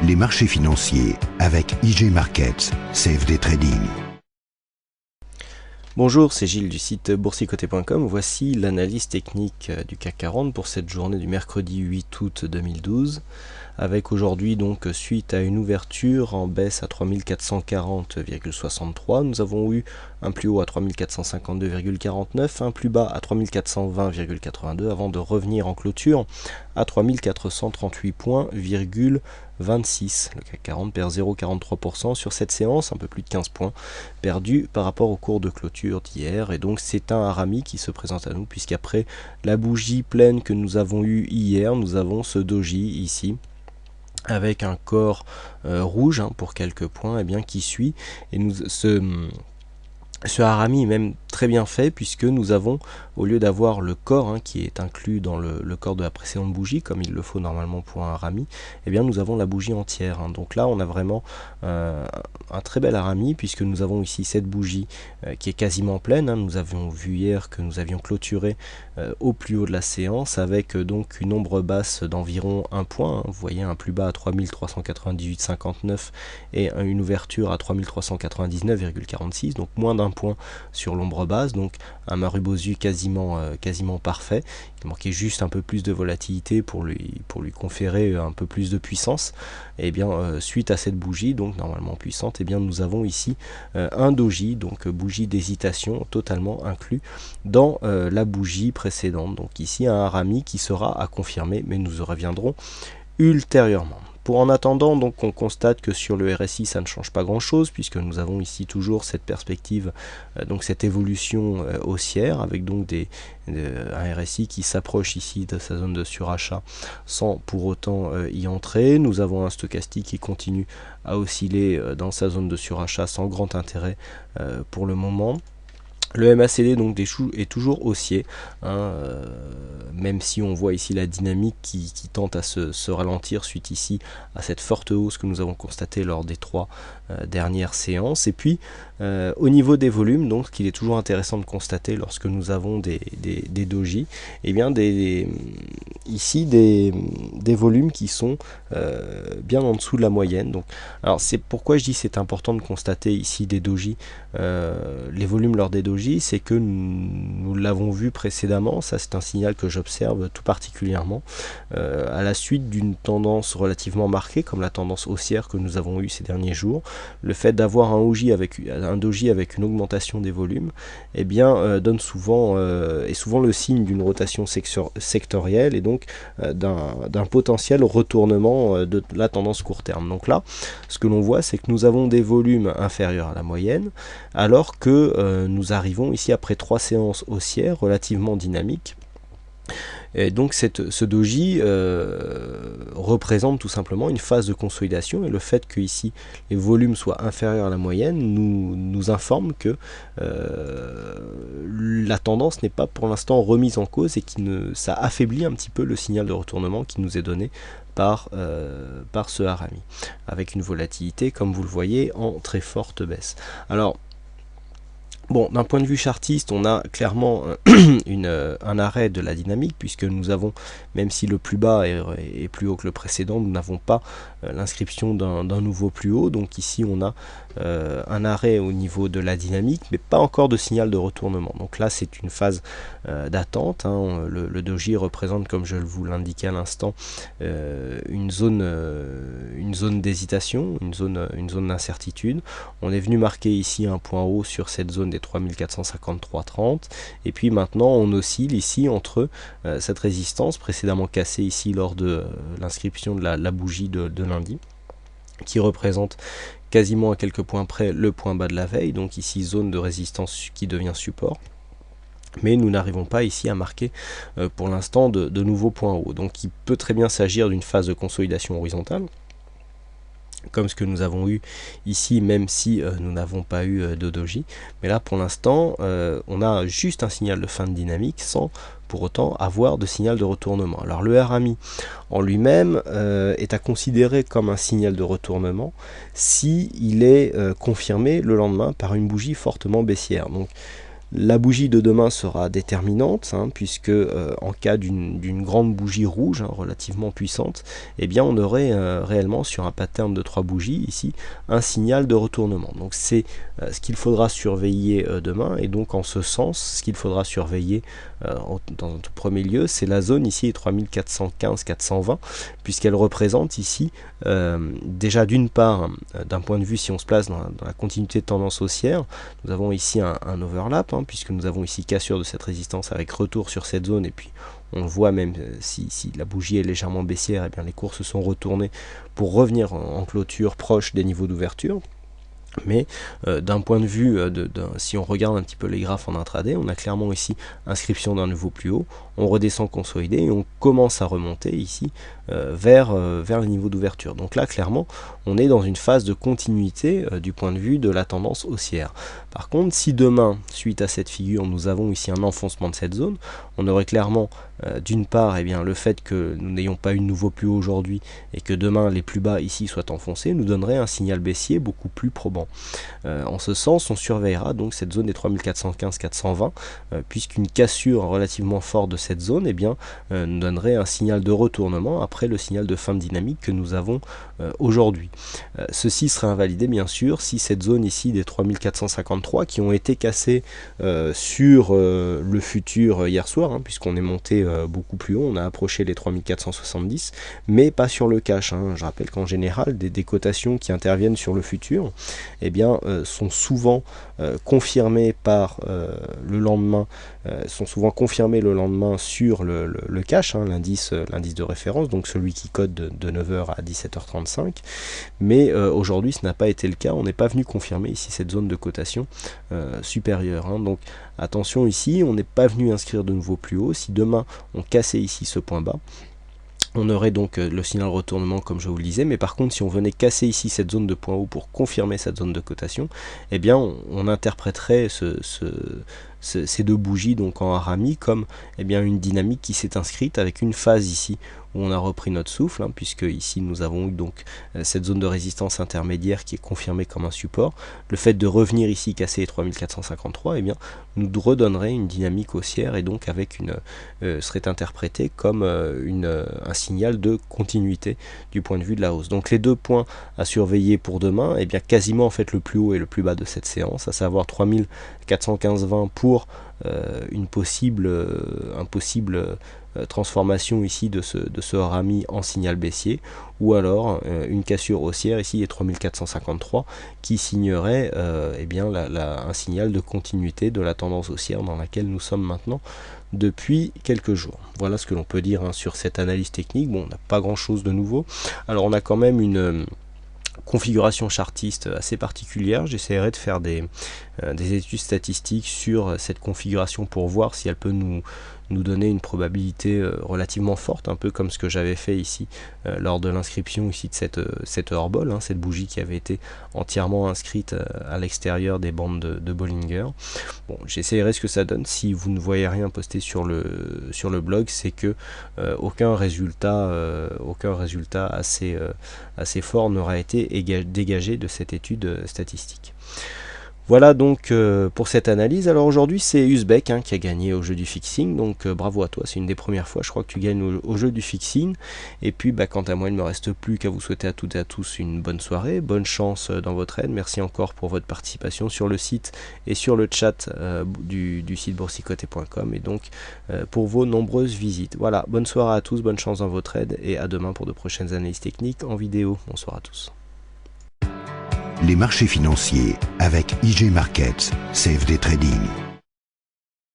les marchés financiers avec IG Markets, CFD Trading. Bonjour, c'est Gilles du site boursicoté.com. Voici l'analyse technique du CAC 40 pour cette journée du mercredi 8 août 2012. Avec aujourd'hui, donc, suite à une ouverture en baisse à 3440,63, nous avons eu un plus haut à 3452,49, un plus bas à 3420,82 avant de revenir en clôture à 3438 points,26. Le CAC 40 perd 0,43% sur cette séance, un peu plus de 15 points perdus par rapport au cours de clôture d'hier. Et donc c'est un harami qui se présente à nous, puisqu'après la bougie pleine que nous avons eue hier, nous avons ce doji ici, avec un corps rouge pour quelques points qui suit. Et ce harami est même très bien fait, puisque nous avons, au lieu d'avoir le corps qui est inclus dans le corps de la précédente bougie, comme il le faut normalement pour un harami, nous avons la bougie entière. Donc là on a vraiment un très bel harami, puisque nous avons ici cette bougie qui est quasiment pleine. Nous avions vu hier que nous avions clôturé au plus haut de la séance, avec donc une ombre basse d'environ 1 point. Vous voyez, un plus bas à 3398,59 et une ouverture à 3399,46, donc moins d'un point sur l'ombre basse, donc un Marubozu quasiment parfait. Il manquait juste un peu plus de volatilité pour lui conférer un peu plus de puissance. Et suite à cette bougie, donc normalement puissante, nous avons ici un doji, donc bougie d'hésitation totalement inclus dans la bougie précédente. Donc ici un harami qui sera à confirmer, mais nous y reviendrons ultérieurement. En attendant, donc, on constate que sur le RSI ça ne change pas grand chose, puisque nous avons ici toujours cette perspective, donc cette évolution haussière, avec donc un RSI qui s'approche ici de sa zone de surachat sans pour autant y entrer. Nous avons un stochastique qui continue à osciller dans sa zone de surachat sans grand intérêt pour le moment. Le MACD donc est toujours haussier, même si on voit ici la dynamique qui tente à se ralentir suite ici à cette forte hausse que nous avons constatée lors des 3 dernières séances. Et puis au niveau des volumes, donc ce qu'il est toujours intéressant de constater lorsque nous avons des doji, ici des volumes qui sont bien en dessous de la moyenne. Donc, alors c'est pourquoi je dis c'est important de constater ici des doji, les volumes lors des doji, c'est que nous l'avons vu précédemment. Ça, c'est un signal que j'observe tout particulièrement à la suite d'une tendance relativement marquée, comme la tendance haussière que nous avons eue ces derniers jours. Le fait d'avoir un doji avec une augmentation des volumes donne souvent est souvent le signe d'une rotation sectorielle, et donc d'un potentiel retournement de la tendance court terme. Donc là, ce que l'on voit, c'est que nous avons des volumes inférieurs à la moyenne, alors que nous arrivons ici après 3 séances haussières relativement dynamiques. Et donc ce doji représente tout simplement une phase de consolidation, et le fait que ici les volumes soient inférieurs à la moyenne nous informe que la tendance n'est pas pour l'instant remise en cause, et ça affaiblit un petit peu le signal de retournement qui nous est donné par ce harami, avec une volatilité, comme vous le voyez, en très forte baisse. Alors bon, d'un point de vue chartiste, on a clairement un arrêt de la dynamique, puisque nous avons, même si le plus bas est plus haut que le précédent, nous n'avons pas l'inscription d'un nouveau plus haut. Donc ici on a un arrêt au niveau de la dynamique, mais pas encore de signal de retournement. Donc là c'est une phase d'attente. Le doji représente, comme je vous l'indiquais à l'instant, une zone d'hésitation, une zone d'incertitude. On est venu marquer ici un point haut sur cette zone des 3453,30, et puis maintenant on oscille ici entre cette résistance précédemment cassée ici lors de l'inscription de la bougie de lundi, qui représente quasiment à quelques points près le point bas de la veille, donc ici zone de résistance qui devient support. Mais nous n'arrivons pas ici à marquer pour l'instant de nouveaux points hauts. Donc il peut très bien s'agir d'une phase de consolidation horizontale, comme ce que nous avons eu ici, même si nous n'avons pas eu de doji. Mais là pour l'instant on a juste un signal de fin de dynamique sans pour autant avoir de signal de retournement. Alors le harami en lui-même est à considérer comme un signal de retournement si il est confirmé le lendemain par une bougie fortement baissière. Donc La bougie de demain sera déterminante, hein, puisque en cas d'une grande bougie rouge, hein, relativement puissante, eh bien on aurait réellement sur un pattern de 3 bougies ici un signal de retournement. Donc c'est ce qu'il faudra surveiller demain, et donc en ce sens, ce qu'il faudra surveiller dans un tout premier lieu, c'est la zone ici 3415-420, puisqu'elle représente ici déjà d'une part, d'un point de vue, si on se place dans la continuité de tendance haussière, nous avons ici un overlap, hein, puisque nous avons ici cassure de cette résistance avec retour sur cette zone, et puis on le voit même si la bougie est légèrement baissière, et bien les cours se sont retournés pour revenir en clôture proche des niveaux d'ouverture. Mais d'un point de vue, si on regarde un petit peu les graphes en intraday, on a clairement ici inscription d'un nouveau plus haut, on redescend consolidé et on commence à remonter ici vers le niveau d'ouverture. Donc là, clairement, on est dans une phase de continuité du point de vue de la tendance haussière. Par contre, si demain, suite à cette figure, nous avons ici un enfoncement de cette zone, on aurait clairement, d'une part, eh bien, le fait que nous n'ayons pas eu de nouveau plus haut aujourd'hui et que demain les plus bas ici soient enfoncés, nous donnerait un signal baissier beaucoup plus probant. En ce sens, on surveillera donc cette zone des 3415-420, puisqu'une cassure relativement forte de cette zone eh bien, nous donnerait un signal de retournement après le signal de fin de dynamique que nous avons aujourd'hui. Ceci serait invalidé bien sûr si cette zone ici des 3453 qui ont été cassées sur le futur hier soir, hein, puisqu'on est monté beaucoup plus haut, on a approché les 3470, mais pas sur le cash. Hein. Je rappelle qu'en général, des cotations qui interviennent sur le futur eh bien, sont souvent confirmées par le lendemain, le lendemain sur le cash, hein, l'indice de référence, donc celui qui code de 9h à 17h35, mais aujourd'hui ce n'a pas été le cas, on n'est pas venu confirmer ici cette zone de cotation supérieure, hein. Donc attention ici, on n'est pas venu inscrire de nouveau plus haut. Si demain on cassait ici ce point bas, on aurait donc le signal retournement comme je vous le disais, mais par contre si on venait casser ici cette zone de point haut pour confirmer cette zone de cotation, eh bien on interpréterait ces deux bougies donc en harami comme eh bien, une dynamique qui s'est inscrite avec une phase ici où on a repris notre souffle, hein, puisque ici nous avons eu donc cette zone de résistance intermédiaire qui est confirmée comme un support. Le fait de revenir ici casser les 3453 eh bien, nous redonnerait une dynamique haussière et donc avec serait interprété comme un signal de continuité du point de vue de la hausse. Donc les deux points à surveiller pour demain, eh bien quasiment en fait le plus haut et le plus bas de cette séance, à savoir 3415,20 pour un possible transformation ici de ce harami en signal baissier, ou alors une cassure haussière ici est 3453 qui signerait eh bien, un signal de continuité de la tendance haussière dans laquelle nous sommes maintenant depuis quelques jours. Voilà ce que l'on peut dire hein, sur cette analyse technique. Bon, on n'a pas grand chose de nouveau. Alors on a quand même une configuration chartiste assez particulière. J'essaierai de faire des études statistiques sur cette configuration pour voir si elle peut nous donner une probabilité relativement forte, un peu comme ce que j'avais fait ici lors de l'inscription ici de cette Herbol, hein, cette bougie qui avait été entièrement inscrite à l'extérieur des bandes de Bollinger. Bon, j'essaierai ce que ça donne. Si vous ne voyez rien posté sur le blog, c'est que aucun résultat assez fort n'aura été dégagé de cette étude statistique. Voilà donc pour cette analyse. Alors aujourd'hui c'est Uzbek hein, qui a gagné au jeu du fixing, donc bravo à toi, c'est une des premières fois je crois que tu gagnes au jeu du fixing. Et puis quant à moi il ne me reste plus qu'à vous souhaiter à toutes et à tous une bonne soirée, bonne chance dans votre aide, merci encore pour votre participation sur le site et sur le chat du site boursicoté.com et donc pour vos nombreuses visites. Voilà, bonne soirée à tous, bonne chance dans votre aide et à demain pour de prochaines analyses techniques en vidéo. Bonsoir à tous. Les marchés financiers avec IG Markets, CFD Trading.